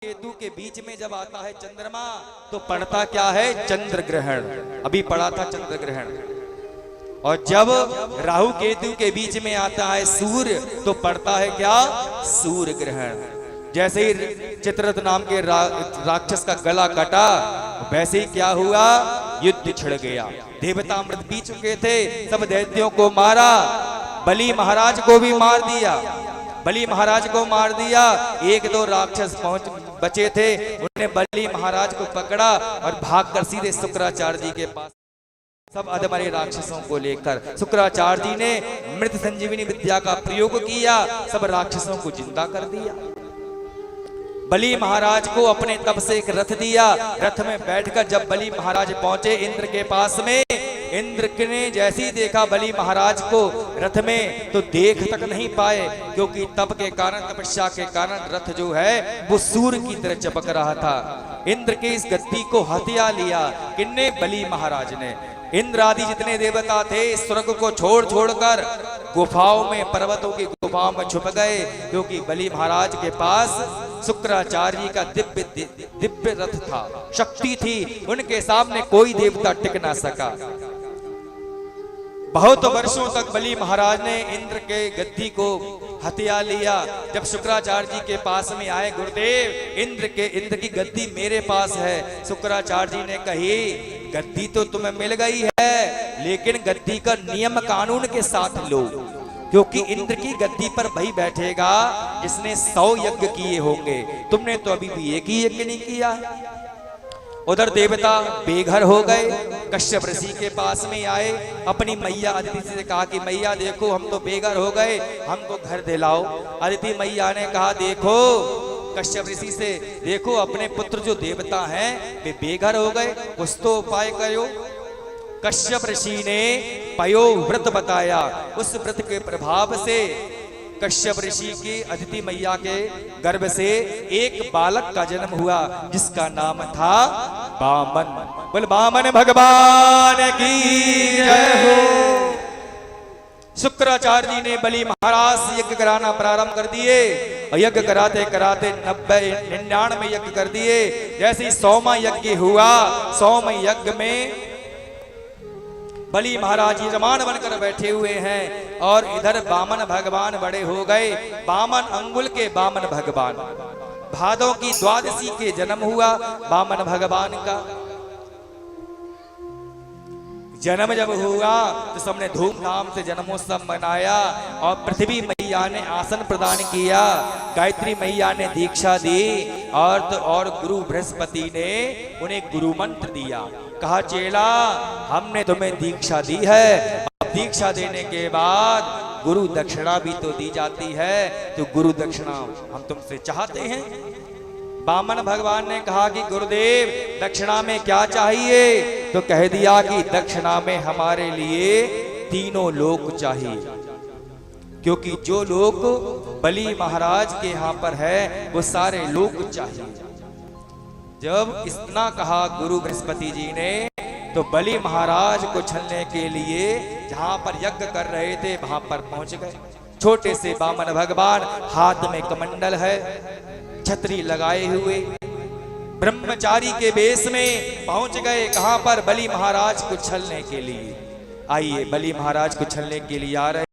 केतु के बीच में जब आता है चंद्रमा तो पड़ता क्या है? चंद्र ग्रहण। अभी पड़ा था चंद्र ग्रहण। और जब राहु केतु के बीच में आता है सूर्य तो पड़ता है क्या? सूर्य ग्रहण। जैसे ही चित्ररथ नाम के राक्षस का गला कटा वैसे ही क्या हुआ? युद्ध छिड़ गया। देवता मृत पी चुके थे, सब दैत्यों को मारा, बलि महाराज को भी मार दिया। बलि महाराज को मार दिया। एक दो राक्षस बचे थे, उन्होंने बलि महाराज को पकड़ा और भागकर सीधे शुक्राचार्य जी के पास, सब अधमरे राक्षसों को लेकर शुक्राचार्य जी ने मृत संजीवनी विद्या का प्रयोग किया, सब राक्षसों को जिंदा कर दिया। बलि महाराज को अपने तप से एक रथ दिया। रथ में बैठकर जब बलि महाराज पहुंचे इंद्र के पास में, इंद्र ने जैसे ही देखा बलि महाराज को रथ में तो देख तक नहीं पाए, क्योंकि तप के कारण, तपस्या के कारण रथ जो है वो सूर्य की तरह चमक रहा था। इंद्र के इस गद्दी को हथिया लिया किन्ने? बलि महाराज ने। इंद्र आदि जितने देवता थे स्वर्ग को छोड़ छोड़कर गुफाओं में, पर्वतों की गुफाओं में छुप गए, क्योंकि बलि महाराज के पास शुक्राचार्य जी का दिव्य रथ था, शक्ति थी, उनके सामने कोई देवता टिक ना सका। बहुत वर्षों तक बलि महाराज ने इंद्र के गद्दी को हथिया लिया। जब शुक्राचार्य जी के पास में आए, गुरुदेव इंद्र की गद्दी मेरे पास है। शुक्राचार्य जी ने कही, गद्दी तो तुम्हें मिल गई है, लेकिन गद्दी का नियम कानून के साथ लो, क्योंकि इंद्र की गद्दी पर वही बैठेगा जिसने 100 यज्ञ किए होंगे। तुमने तो अभी भी एक ही यज्ञ नहीं किया। उधर देवता बेघर हो गए, कश्यप ऋषि के पास में आए, अपनी मैया अदिति से कहा कि मैया देखो हम तो बेघर हो गए, हमको घर दिलाओ। अदिति मैया ने कहा, देखो कश्यप ऋषि से, देखो अपने पुत्र जो देवता हैं वे बेघर हो गए, कुछ तो उपाय करो। कश्यप ऋषि ने पयो व्रत बताया। उस व्रत के प्रभाव से कश्यप ऋषि की अदिति मैया के गर्भ से एक बालक का जन्म हुआ, जिसका नाम था वामन। बोल वामन भगवान की जय हो। शुक्राचार्य जी ने बलि महाराज से यज्ञ कराना प्रारंभ कर दिए, और यज्ञ कराते कराते 99 यज्ञ कर दिए। जैसे ही 100वां यज्ञ हुआ, 100वें यज्ञ में बलि महाराज यजमान बनकर बैठे हुए हैं, और इधर वामन भगवान बड़े हो गए। वामन अंगुल के वामन भगवान। भादों की द्वादशी के जन्म हुआ वामन भगवान का। जन्म जब हुआ तो सबने धूमधाम से जन्मोत्सव मनाया, और पृथ्वी मैया ने आसन प्रदान किया, गायत्री मैया ने दीक्षा दी, और गुरु बृहस्पति ने उन्हें गुरु मंत्र दिया। कहा, चेला हमने तुम्हें दीक्षा दी है, अब दीक्षा देने के बाद गुरु दक्षिणा भी तो दी जाती है, तो गुरु दक्षिणा हम तुमसे चाहते हैं। वामन भगवान ने कहा कि गुरुदेव दक्षिणा में क्या चाहिए? तो कह दिया कि दक्षिणा में हमारे लिए तीनों लोक चाहिए, क्योंकि जो लोक बलि महाराज के यहाँ पर है वो सारे लोक चाहिए। जब इतना कहा गुरु बृहस्पति जी ने, तो बलि महाराज को छलने के लिए जहां पर यज्ञ कर रहे थे वहां पर पहुंच गए। छोटे से वामन भगवान, हाथ में कमंडल है, छतरी लगाए हुए, ब्रह्मचारी के वेश में पहुंच गए। कहां पर? बलि महाराज को छलने के लिए। आइए बलि महाराज को छलने के लिए आ रहे।